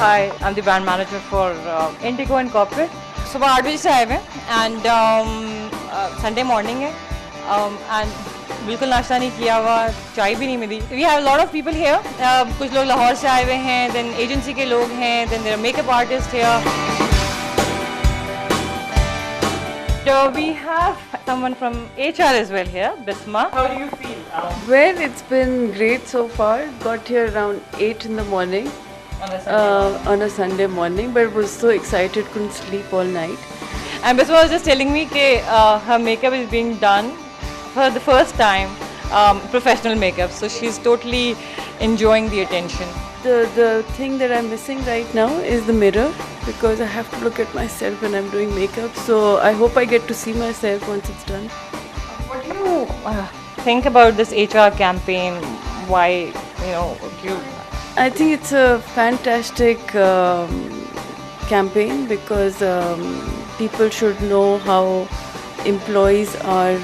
Hi, I'm the brand manager for Indigo and Corporate. सुबह 8 बजे से आए हुए हैं and Sunday morning है and बिल्कुल नाश्ता नहीं किया हुआ, चाय भी नहीं मिली. We have a lot of people here. कुछ लोग लाहौर से आए हुए हैं, then agency के लोग हैं, then there are makeup artists here. So we have someone from HR as well here, Bisma. How do you feel? Well, it's been great so far. Got here around 8 in the morning on a Sunday morning, but was so excited, couldn't sleep all night. And Bisma was just telling me that her makeup is being done for the first time, professional makeup. So she's totally enjoying the attention. The thing that I'm missing right now is the mirror, because I have to look at myself when I'm doing makeup. So I hope I get to see myself once it's done. What do you think about this HR campaign? Why, you? I think it's a fantastic campaign because people should know how employees are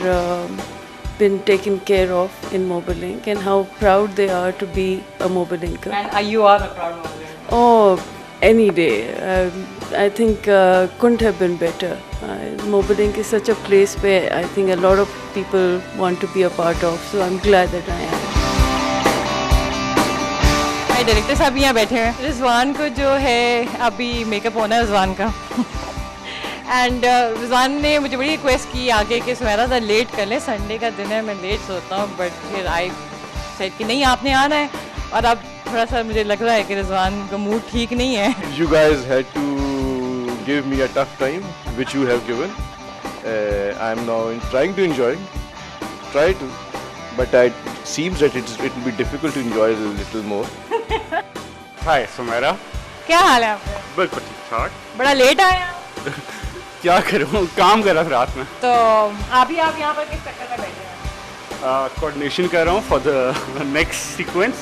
been taken care of in Mobilink and how proud they are to be a Mobilinker. And you are a proud Mobilinker. Oh, any day. I think couldn't have been better. Mobilink is such a place where I think a lot of people want to be a part of. So I'm glad that I am. Director साहब यहाँ बैठे हैं. रिजवान को जो है अभी makeup होना है रिजवान का. एंड रिजवान ने मुझे बड़ी रिक्वेस्ट की आगे कि सुमेरा ज़रा लेट कर लें, संडे का दिन है, मैं लेट सोता हूँ. बट फिर आई सेड कि नहीं आपने आना है. और अब थोड़ा सा मुझे लग रहा है कि रिजवान का मूड ठीक नहीं है. You guys had to give me a tough time, which you have given. I'm now trying to enjoy. Try to, but it seems that it will be difficult to enjoy a little more. हाय सुमेरा. क्या हाल है आपका? बिल्कुल ठीक ठाक. बड़ा late आए आप. क्या करूँ, काम कर रहा था रात में. तो आप यहाँ पर किस चक्कर में बैठे हैं? कोऑर्डिनेशन कर रहा हूँ for the next sequence,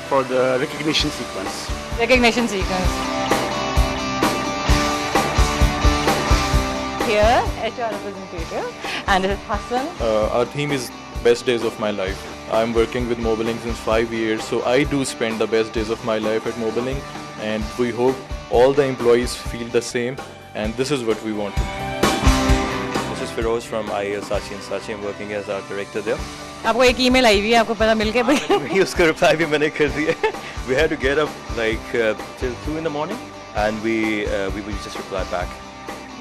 for the recognition sequence. Recognition sequence. Here, HR representative, and this is Hassan. Our theme is best days of my life. I'm working with Mobilink since 5 years, so I do spend the best days of my life at Mobilink, and we hope all the employees feel the same, and this is what we want. This is Feroz from IAS Saatchi & Saatchi. I'm working as our director there. आपको एक email आई हुई है, आपको पता मिल गया? उसका reply भी मैंने कर दिया. We had to get up like till 2 in the morning, and we just reply back.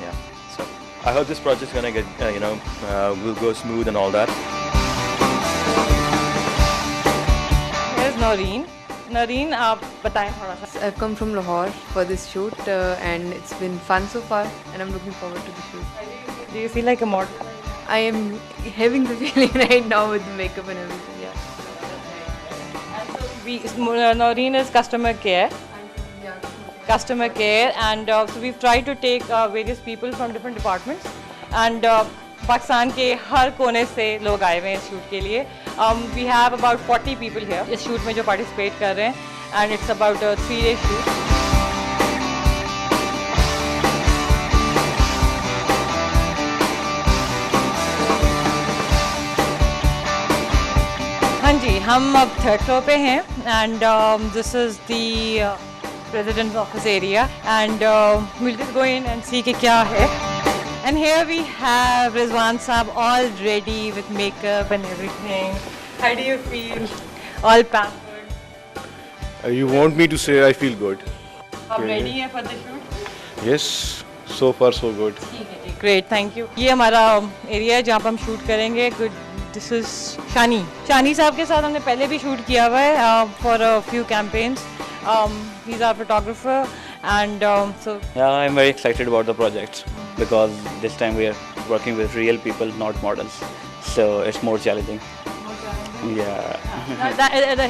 Yeah. So I hope this project's gonna get will go smooth and all that. Here's Noreen. Noreen, आप बताएं थोड़ा सा. I've come from Lahore for this shoot and it's been fun so far and I'm looking forward to the shoot. Do you feel like a model? I am having the feeling right now with the makeup and everything, yeah. And so Noreen is customer care. Customer care, and so we've tried to take various people from different departments, and Pakistan के हर कोने से लोग आए हुए हैं इस shoot के लिए. We have about 40 people here इस शूट में जो पार्टिसिपेट कर रहे हैं, and it's about a 3-day shoot. हाँ जी, हम अब 3rd floor पे हैं, and this is the president's office area, and we'll just go in and see कि क्या है. And here we have Rizwan Saab all ready with makeup and everything. How do you feel? All pampered. You want me to say I feel good? आप ready हैं for the shoot? Yes, so far so good. ठीक है जी, great, thank you. ये हमारा area है जहाँ पर हम शूट करेंगे. Good. This is शानी. शानी साहब के साथ हमने पहले भी शूट किया हुआ है for a few campaigns. He's our photographer, and so. Yeah, I'm very excited about the project because this time we are working with real people, not models. So it's more challenging. Yeah.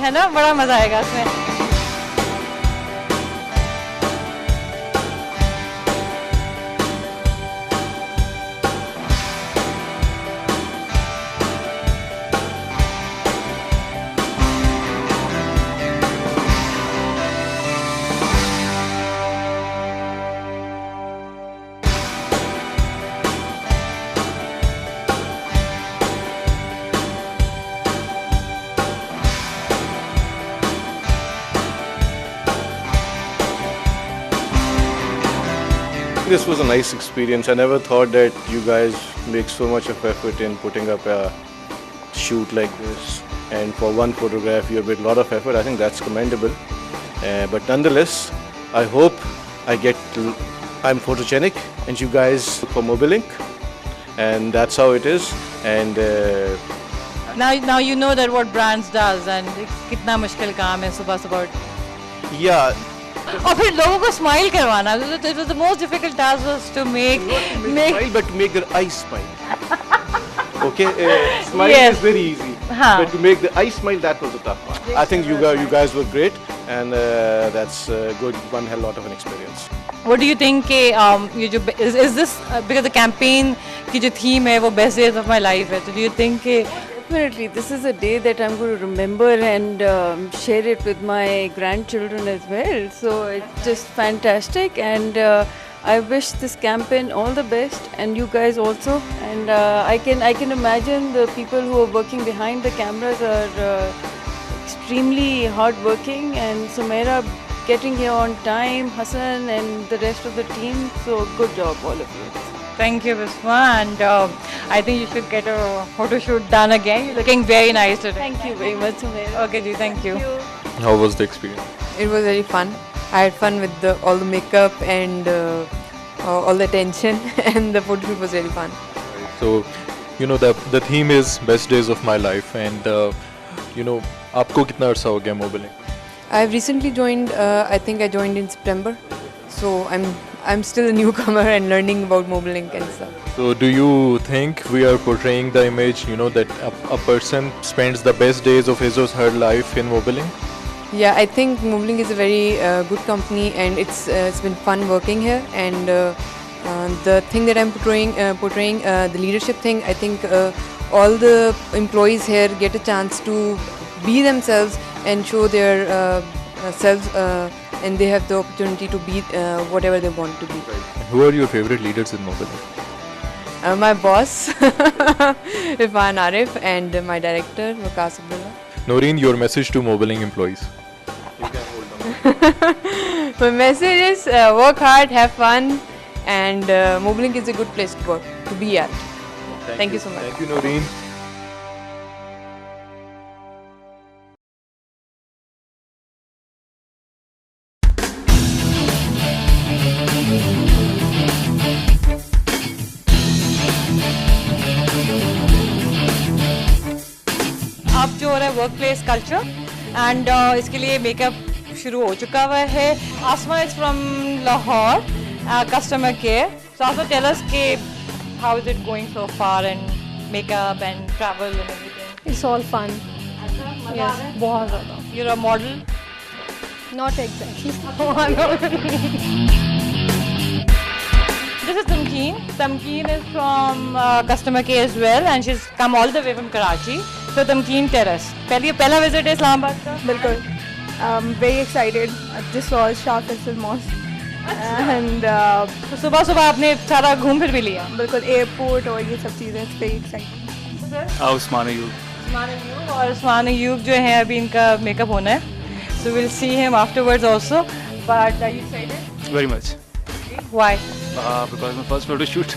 है ना, बड़ा मजा आएगा इसमें. this was a nice experience. I never thought that you guys make so much of effort in putting up a shoot like this, and for one photograph you have made a lot of effort. I think that's commendable. But nonetheless, I hope I'm photogenic and you guys for Mobilink, and that's how it is. And Now you know that what brands does and कितना मुश्किल काम है सुबह सुबह. yeah, और फिर लोगों को smile करवाना. It was the most difficult task was to make smile, but to make their eyes smile. Okay, smile Yes. is very easy, हाँ. but to make the eyes smile, that was the tough part. I think you guys were great, and that's good. One hell lot of an experience. What do you think कि ये जो is this because the campaign की जो theme है वो best days of my life है, so do you think कि Definitely, this is a day that I'm going to remember and share it with my grandchildren as well. So it's just fantastic, and I wish this campaign all the best, and you guys also. And I can imagine the people who are working behind the cameras are extremely hardworking, and Sumaira getting here on time, Hassan and the rest of the team. So good job, all of you. Thank you, Visma, and I think you should get a photo shoot done again. You're looking very nice today. Thank you very much, Sumaira. Okay, ji, thank you. How was the experience? It was very fun. I had fun with all the makeup and all the tension, and the photo shoot was very fun. So, you know, the theme is best days of my life, and you know, आपको कितना अर्सा हो गया Mobilink? I've recently joined. I think I joined in September, so I'm still a newcomer and learning about Mobilink and stuff. So, do you think we are portraying the image, you know, that a person spends the best days of his or her life in Mobilink? Yeah, I think Mobilink is a very good company, and it's been fun working here. And the thing that I'm portraying the leadership thing. I think all the employees here get a chance to be themselves and show their selves, and they have the opportunity to be whatever they want to be. Who are your favorite leaders in Mobilink? My boss, Irfan Arif, and my director, Waqas Abdullah. Noreen, your message to Mobilink employees. My message is work hard, have fun, and Mobilink is a good place to work, to be at. Thank you so much. Thank you, Noreen. अब जो हो रहा है work place culture, and इसके लिए makeup शुरू हो चुका हुआ है. Asma is from Lahore, customer care. So Asma tell us के how is it going so far and makeup and travel and everything. It's all fun. Yes, बहुत ज़्यादा. You are a model. Not exactly. This is Tamkeen. Tamkeen is from customer care as well, and she's come all the way from Karachi. So Tamkeen Terrace. पहला visit है इस्लामाबाद का. बिल्कुल. Very excited. Just saw Shah Faisal Mosque. And तो सुबह आपने सारा घूम फिर भी लिया. बिल्कुल एयरपोर्ट और ये सब चीज़ें. It's very exciting. Usman Ayub. Usman Ayub, और उस्मान अयूब जो है अभी इनका मेकअप होना है. So we'll see him afterwards also. But are you excited? Very much. Why? Because my first photo shoot.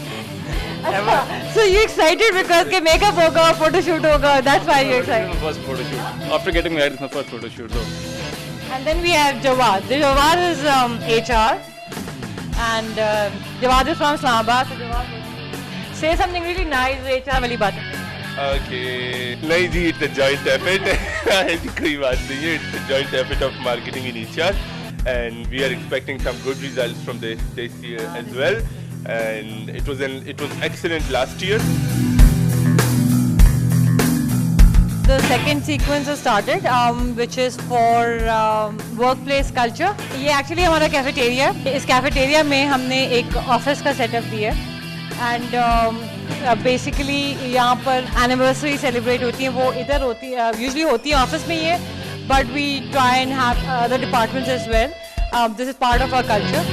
So you excited because के makeup होगा, photo shoot होगा. That's why you're excited. My first photo shoot. After getting married, it's my first photo shoot. So. And then we have Jawad. Jawad is HR, and Jawad is from Islamabad. So Jawad, say something really nice. HR वाली बात. Okay. नहीं जी, it's a joint effort. ऐसी कोई बात नहीं है. It's a joint effort of marketing in HR, and we are expecting some good results from this year as well. And it was excellent last year. The second sequence has started, which is for workplace culture. ये actually हमारा cafeteria है. इस cafeteria में हमने एक office का setup दिया है. And basically यहाँ पर anniversary celebrate होती है, वो इधर होती है, usually होती है office में ही है. But we try and have other departments as well. This is part of our culture.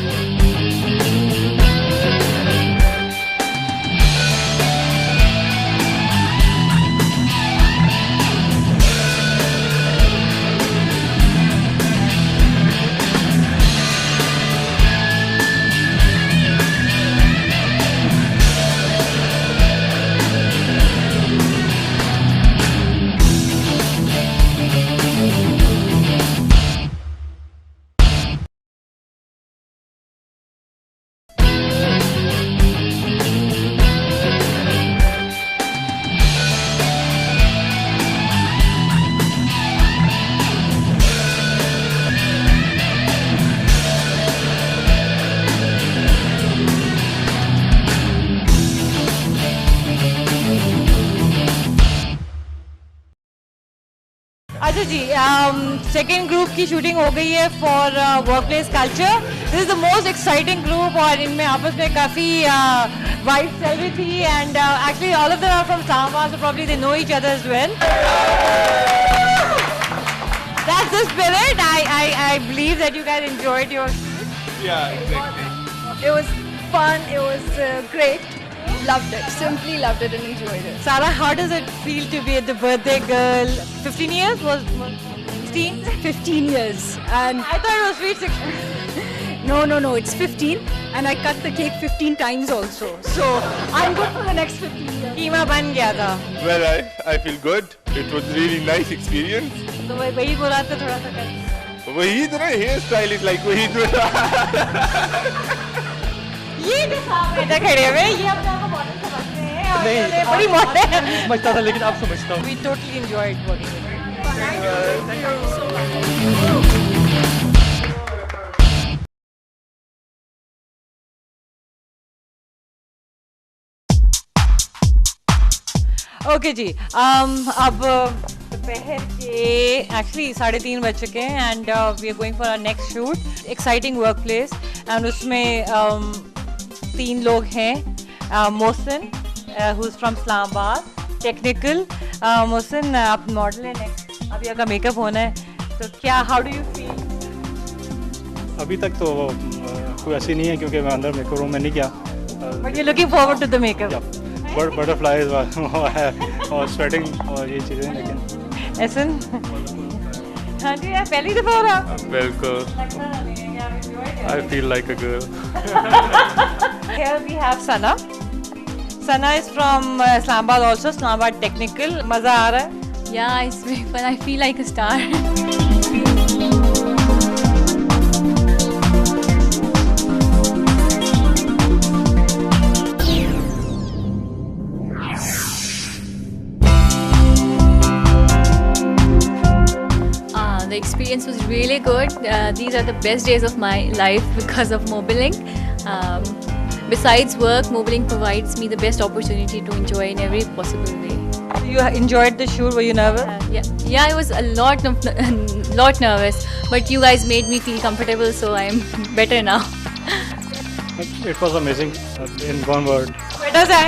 अच्छा जी, सेकेंड ग्रुप की शूटिंग हो गई है for work place culture. This is the most exciting group और इनमें आपस में काफ़ी वाइब चल रही थी and actually all of them are from Islamabad, so probably they know each other as well. That's the spirit. I believe that you guys enjoyed your shoot. Yeah, exactly. It was fun. It was great. Loved it. Simply loved it and enjoyed it. Sarah, how does it feel to be the birthday girl? 15 years? Was 16? 15 years. And I thought it was sweet 16. no, it's 15. And I cut the cake 15 times also. So I'm good for the next 15 years. कीमा बन गया था. Well, I feel good. It was really nice experience. तो वही बोला था थोड़ा सा कर. वही तो ना, hair style is like वही तो. ये जो साहब इधर खड़े हुए, ये अपने आप को मॉडल समझते हैं और ये बड़ी मॉडल है. समझता था लेकिन आप समझता हूँ. We totally enjoyed working with you. Thank you so much. Okay ji, अब दोपहर के एक्चुअली 3:30 बज चुके हैं and we are going for our next shoot. Exciting work place and उसमें 3 लोग हैं. Mohsin who is from Islamabad, technical. Mohsin, आप मॉडल हैं नेक्स्ट, अभी आपका मेकअप होना है, तो क्या हाउ डू यू फील? अभी तक तो कोई ऐसी नहीं है क्योंकि मैं अंदर मेकअप रूम में नहीं गया. But you looking forward to the makeup. Butterflies और स्वेटिंग और ये चीज़ें. लेकिन एहसन, हाँ जी, आप पहली दफ़ा हो रहा? बिल्कुल. I feel like a girl. Here we have Sana. Sana is from Islamabad also, Islamabad Technical. मज़ा आ रहा है? Yeah, it's very fun. I feel like a star. The experience was really good. These are the best days of my life because of Mobilink. Besides work, Mobilink provides me the best opportunity to enjoy in every possible way. You enjoyed the shoot? Were you nervous? Yeah, I was a lot nervous, but you guys made me feel comfortable, so I'm better now. it was amazing in one word. Better है?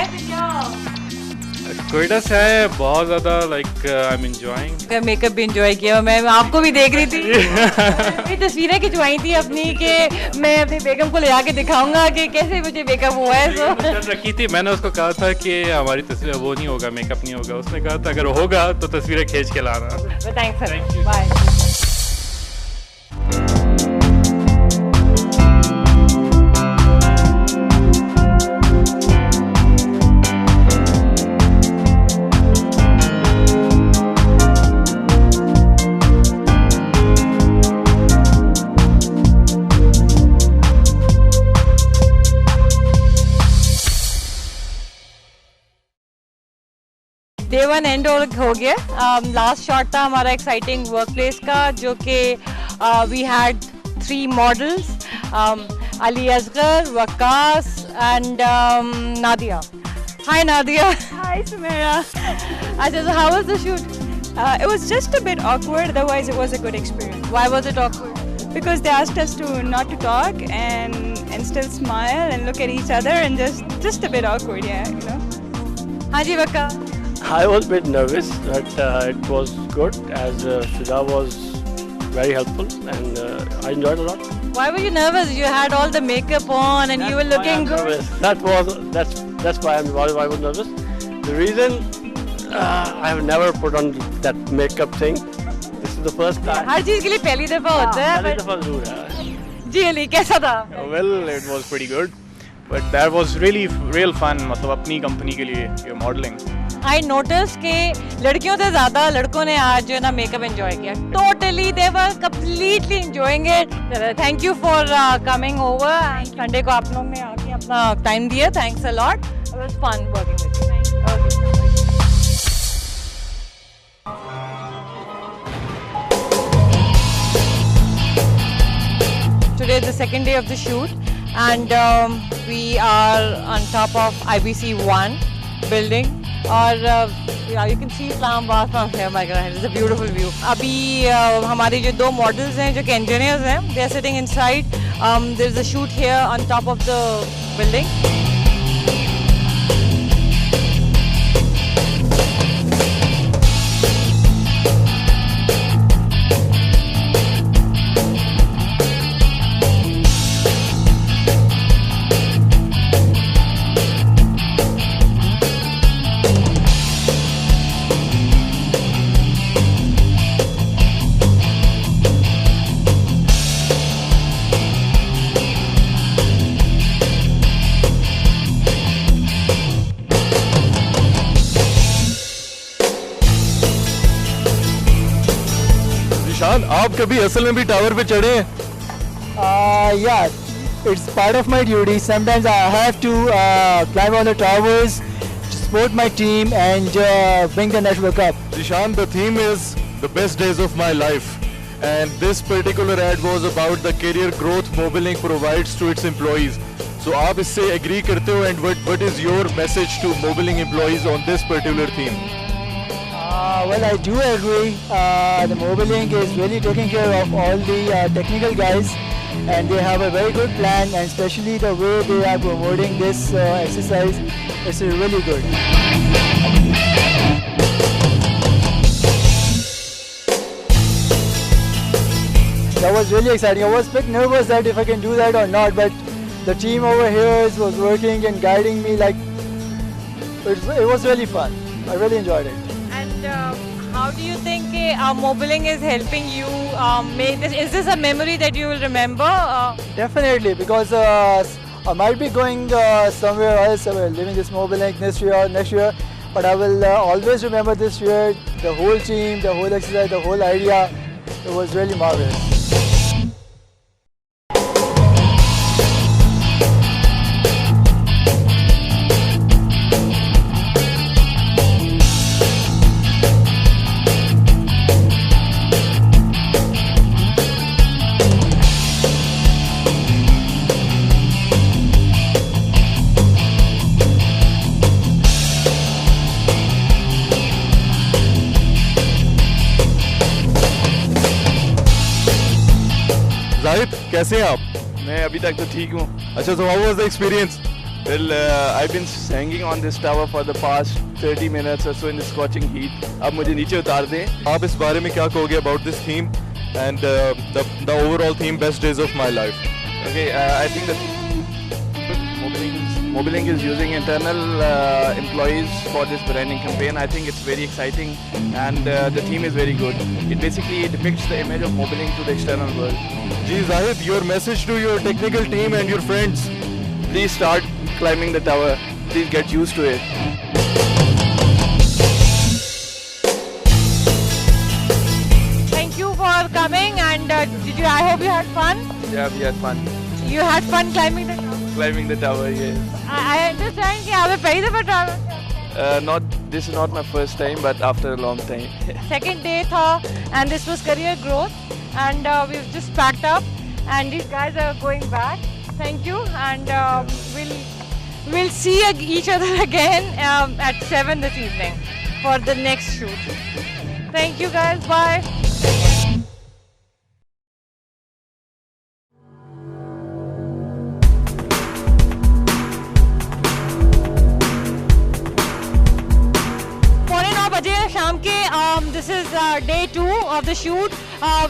कोयटा से है बहुत ज़्यादा. Like I am enjoying. Makeup भी enjoy किया. मैं आपको भी देख रही थी. ये तस्वीरें खिंचवाई थी अपनी कि मैं अपनी बेगम को ले आके दिखाऊंगा कि कैसे मुझे मेकअप हुआ है. तो रखी थी, मैंने उसको कहा था कि हमारी तस्वीर वो नहीं होगा, मेकअप नहीं होगा. उसने कहा था अगर होगा तो तस्वीरें खींच के लाना. Thanks, bye. डे 1 एंड हो गया. लास्ट शॉट था हमारा एक्साइटिंग वर्क प्लेस का, जो कि we had 3 models, Ali Asghar, Waqas and Nadia. Hi Nadia. Hi, Samira. अच्छा, so how was the shoot? It was just a bit awkward. Otherwise, it was a good experience. Why was it awkward? Because they asked us to not to talk and still smile and look at each other and just a bit awkward, yeah, you know. हाँ जी वका. I was a bit nervous, but it was good as Sudha was very helpful and I enjoyed a lot. Why were you nervous? You had all the makeup on and you were looking good. That's why I was nervous. The reason I have never put on that makeup thing. This is the first time. हर चीज के लिए पहली दफा होता है. पहली दफा जरूर है. जी अली, कैसा था? Well, it was pretty good, but that was really real fun. मतलब अपनी कंपनी के लिए ये मॉडलिंग. I noticed कि लड़कियों से ज़्यादा लड़कों ने आज जो है ना मेकअप एंजॉय किया. Totally, they were completely enjoying it. Thank you for coming over. Sunday को आप लोग ने आके अपना टाइम दिया. Thanks a lot. It was fun working with you. Today is the second day of the shoot, and we are on top of IBC 1 building. और you can see Islamabad from here, my God, it's a beautiful view. अभी हमारे जो 2 models हैं जो कि engineers हैं, they are sitting inside. There is a shoot here on top of the building. निशान, आप कभी असल में भी टावर पे चढ़े हैं? Yeah, it's part of my duty. Sometimes I have to climb on the towers to support my team and bring the network up. Zishan, the theme is the best days of my life, and this particular ad was about the career growth Mobilink provides to its employees. So आप इससे agree करते हो, and what is your message to Mobilink employees on this particular theme? Well, I do agree. The Mobilink is really taking care of all the technical guys, and they have a very good plan, and especially the way they are promoting this exercise, it's really good. That was really exciting. I was a bit nervous that if I can do that or not, but the team over here was working and guiding me. Like it was really fun. I really enjoyed it. And how do you think Mobilink is helping you make this? Is this a memory that you will remember? Definitely, because I might be going somewhere else, living this Mobilink this year or next year, but I will always remember this year, the whole team, the whole exercise, the whole idea. It was really marvelous. Zahid, कैसे हैं आप? मैं अभी तक तो ठीक हूँ. अच्छा, so how was the experience? Well, I've been hanging on this tower for the past 30 minutes or so in the scorching heat. अब मुझे नीचे उतार दें. आप इस बारे में क्या कहोगे about this theme and the overall theme best days of my life? Okay, I think that Mobilink is using internal employees for this branding campaign. I think it's very exciting, and the theme is very good. It basically depicts the image of Mobilink to the external world. Ji Zahid, your message to your technical team and your friends. Please start climbing the tower. Please get used to it. Thank you for coming, and I hope you had fun. Yeah, we had fun. You had fun climbing the tower? Climbing the tower, yes. I understand कि आपने पहली दफा travel. This is not my first time, but after a long time. Second day था, and this was career growth, and we've just packed up, and these guys are going back. Thank you, and we'll see each other again at 7 this evening for the next shoot. Thank you guys. Bye. This is day 2 of the shoot.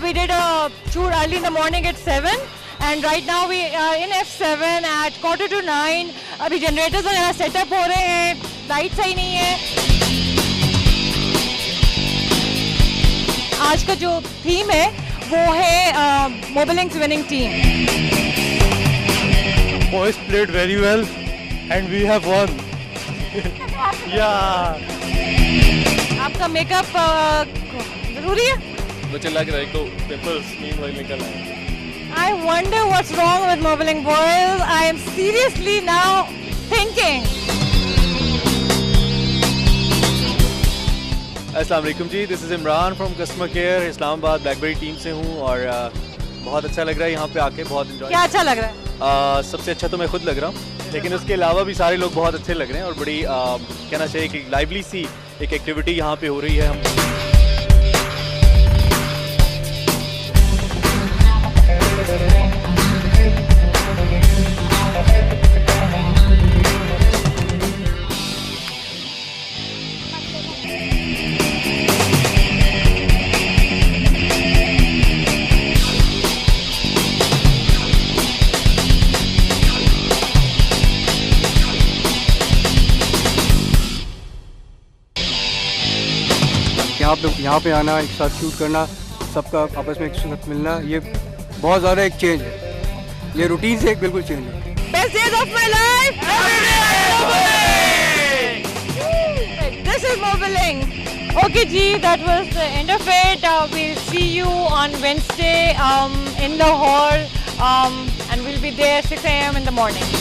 We did a shoot early in the morning at 7, and right now we are in F7 at 8:45. अभी generators वगैरह setup हो रहे हैं, lights सही नहीं है. आज का जो theme है वो है Mobilink's winning team. Boys played very well, and we have won. Yeah. आपका मेकअप जरूरी है? मुझे लग रहा है कि पिंपल्स मीनवाइल निकल आए. I wonder what's wrong with Mobilink boys. I am seriously now thinking. अस्सलाम वालेकुम जी, this is Imran from customer care Islamabad BlackBerry team से हूँ और बहुत अच्छा लग रहा है यहाँ पे आके, बहुत एंजॉय. क्या अच्छा लग रहा है? सबसे अच्छा तो मैं खुद लग रहा हूँ. लेकिन उसके अलावा भी सारे लोग बहुत अच्छे लग रहे हैं और बड़ी कहना चाहिए कि लाइवली सी एक एक्टिविटी यहाँ पे हो रही है। यहाँ पे आना, एक साथ शूट करना, सबका आपस में एक साथ मिलना, ये बहुत ज़्यादा एक चेंज है। ये रूटीन से एक बिल्कुल चेंज है। Best days of my life. This is Mobiling. Okay, Ji, that was the end of it. We'll see you on Wednesday in Lahore, and we'll be there 6 a.m. in the morning.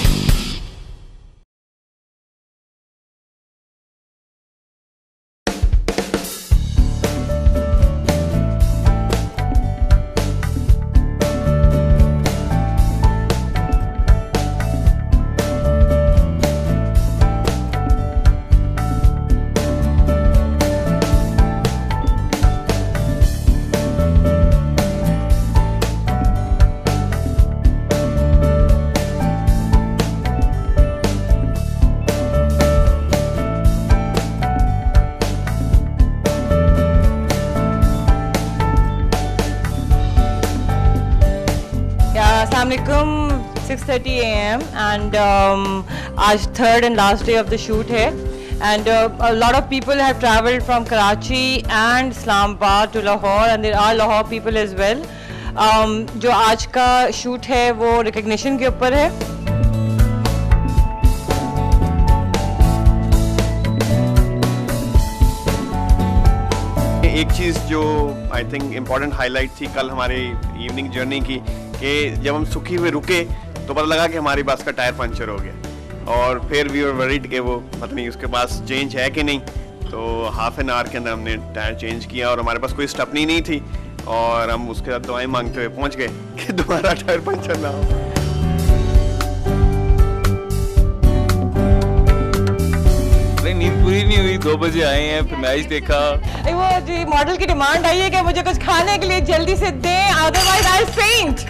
Assalamualaikum, 6:30 a.m. and आज third and last day of the shoot है, and a lot of people have travelled from Karachi and Islamabad to Lahore, and there are Lahore people as well. जो आज का shoot है वो recognition के ऊपर है। एक चीज़ जो आई थिंक इम्पॉर्टेंट हाईलाइट थी कल हमारे इवनिंग जर्नी की, कि जब हम सुखी हुए रुके तो पता लगा कि हमारी बस का टायर पंचर हो गया, और फिर वी वर वरीड कि वो पता नहीं उसके पास चेंज है कि नहीं। तो हाफ एन आवर के अंदर हमने टायर चेंज किया और हमारे पास कोई स्टपनी नहीं थी, और हम उसके साथ दवाएं मांगते हुए पहुंच गए कि दोबारा टायर पंचर ना हो। नींद पूरी नहीं हुई, 2 बजे आए हैं, फिर मैच देखा। वो जी मॉडल की डिमांड आई है कि मुझे कुछ खाने के लिए जल्दी से दें, अदरवाइज आई फेंट।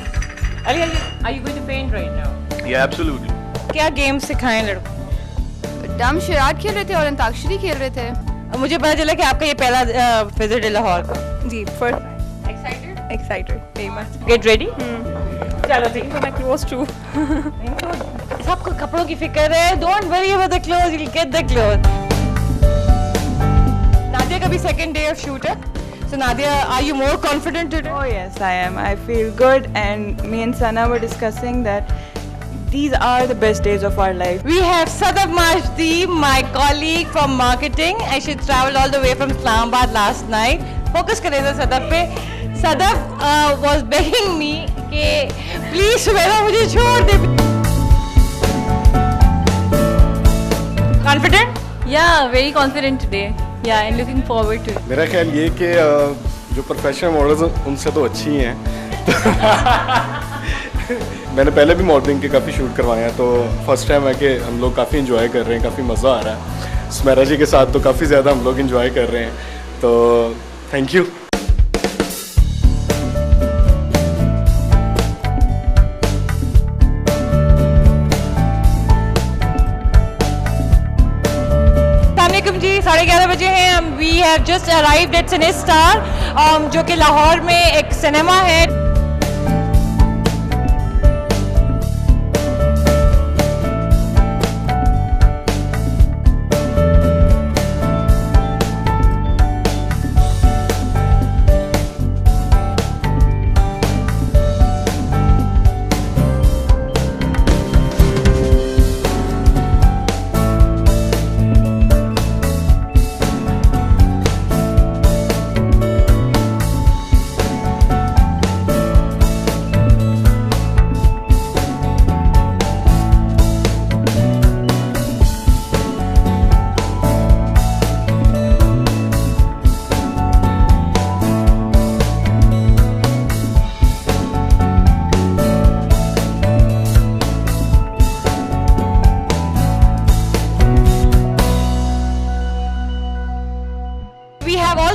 Ali, are you going to faint right now? Yeah, absolutely. क्या गेम सिखाएं लड़कों? हम शराब खेल रहे थे और अंताक्षरी खेल रहे थे। मुझे पता चला कि आपका ये पहला विजिट है लाहौर का। जी, first. Excited, very much. Get ready? चलो ठीक है। मैं close to. सबको कपड़ों की फिक्र है। Don't worry about the clothes. You'll get the clothes. Nadia का भी second day of shoot है। So Nadia, are you more confident today? Oh yes, I am. I feel good, and me and Sana were discussing that these are the best days of our life. We have Sadaf Majdi, my colleague from marketing, and she traveled all the way from Islamabad last night. Focus करें ना Sadaf पे। Sadaf was begging me कि please सुबह मुझे छोड़ दे। Confident? Yeah, very confident today. Yeah, and looking forward to it. मेरा ख्याल ये कि जो प्रोफेशनल मॉडल्स हैं उनसे तो अच्छी हैं। मैंने पहले भी मॉडलिंग के काफ़ी शूट करवाए हैं, तो फर्स्ट टाइम है कि हम लोग काफ़ी इंजॉय कर रहे हैं, काफ़ी मज़ा आ रहा है। सुमेरा जी के साथ तो काफ़ी ज़्यादा हम लोग इंजॉय कर रहे हैं, तो थैंक यू। जी 11:30 बजे हैं। We have just arrived at Cine Star, जो कि लाहौर में एक सिनेमा है।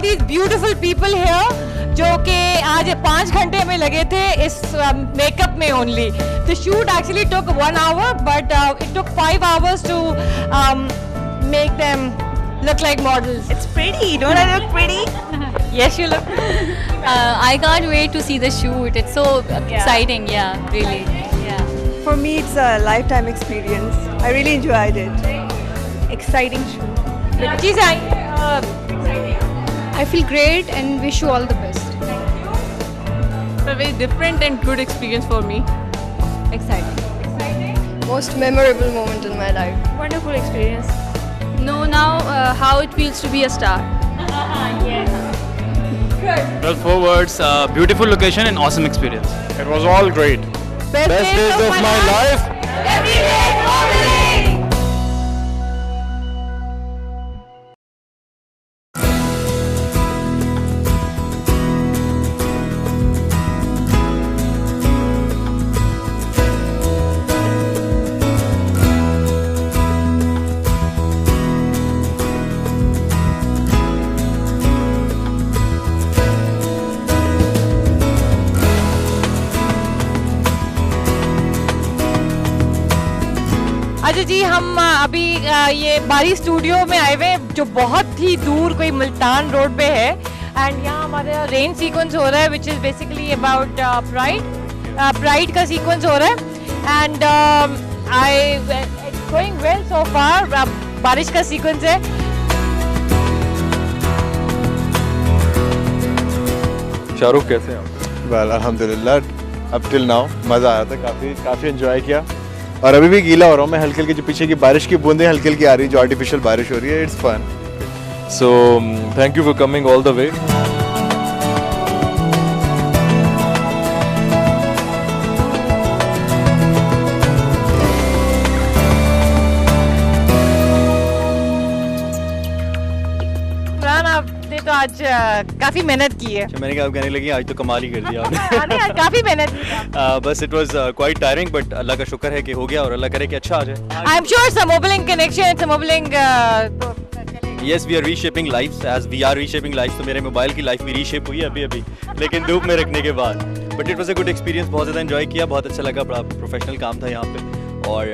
these beautiful people here जो कि आज 5 घंटे में लगे थे इस मेकअप में only. The shoot actually took 1 hour, but it took 5 hours to make them look like models. It's pretty, don't I look pretty? Yes, you look. I can't wait to see the shoot. It's so exciting. Yeah, really. Yeah. For me, it's a lifetime experience. I really enjoyed it. Exciting shoot. Cheese I. I feel great and wish you all the best. It's a very different and good experience for me. Exciting. Most memorable moment in my life. Wonderful experience. Know now how it feels to be a star. Well, 4 words, beautiful location and awesome experience. It was all great. Best days of my life. Every day modeling. अच्छा जी, हम अभी ये बारी studio में आए हुए जो बहुत ही दूर कोई मुल्तान रोड पे है एंड यहाँ हमारा रेन सीक्वेंस हो रहा है which is basically about pride का सीक्वेंस हो रहा है and I it's going well so far. बारिश का सीक्वेंस है. शाहरुख कैसे हैं आप? वेल अल्हम्दुलिल्लाह अब टिल नाउ मज़ा आया था, काफ़ी एंजॉय किया और अभी भी गीला हो रहा हूँ मैं हल्की हल्की. जो पीछे की बारिश की बूंदें हल्की हल्की आ रही है, जो आर्टिफिशियल बारिश हो रही है. It's fun. So thank you for coming all the way. आपने तो आज काफी मेहनत की है. मैंने कहा आप कहने लगी आज तो कमाल ही कर दिया आपने. आज काफी मेहनत की. बस it was quite tiring but अल्लाह का शुक्र है कि हो गया और अल्लाह करे कि अच्छा आ जाए. I am sure some mobiling connection, some mobiling. Yes, we are reshaping lives as we are reshaping lives. तो मेरे मोबाइल की लाइफ भी रीशेप हुई है अभी लेकिन धूप में रखने के बाद. But it was a good experience. बहुत ज़्यादा एंजॉय किया, बहुत अच्छा लगा. बड़ा प्रोफेशनल काम था यहाँ पे और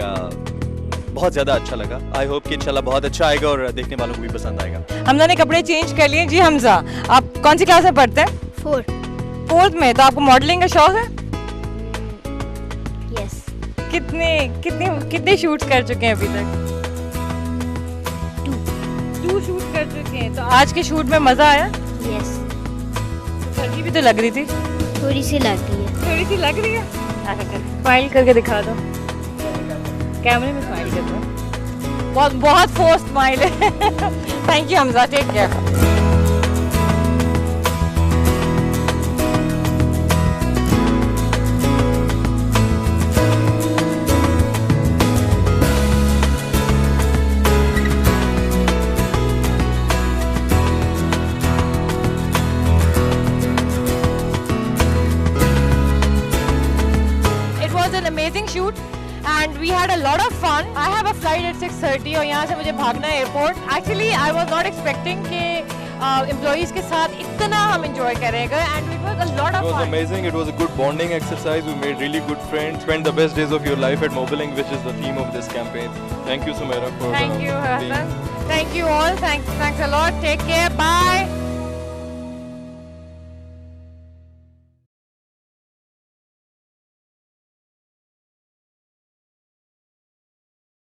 बहुत ज़्यादा अच्छा लगा. आई होप कि इंशाल्लाह बहुत अच्छा आएगा और देखने वालों को भी पसंद आएगा. हमजा ने कपड़े चेंज कर लिए. जी हमजा, आप कौन सी क्लास में पढ़ते हैं? 4th में. तो आपको मॉडलिंग का शौक है? यस. कितने शूट्स कर चुके हैं अभी तक? 2 शूट कर चुके हैं. तो आज के शूट में मजा आया? यस. सर्दी भी तो लग रही थी. थोड़ी सी लग रही है. थोड़ी सी लग रही है. स्माइल करके दिखा दो. कैमरे में स्माइल कर दो. बहुत फोर्स स्माइल है. Thank you Hamza. Take care. Amazing shoot and we had a lot of fun. I have a flight at 6:30 और यहाँ से मुझे भागना है airport. Actually I was not expecting कि employees के साथ इतना हम enjoy करेंगे and it was a lot of fun. It was amazing. It was a good bonding exercise. We made really good friends. Spent the best days of your life at Mobiling, which is the theme of this campaign. Thank you, Sumaira, for Thank you, Hassan. Thank you all. Thanks a lot. Take care. Bye.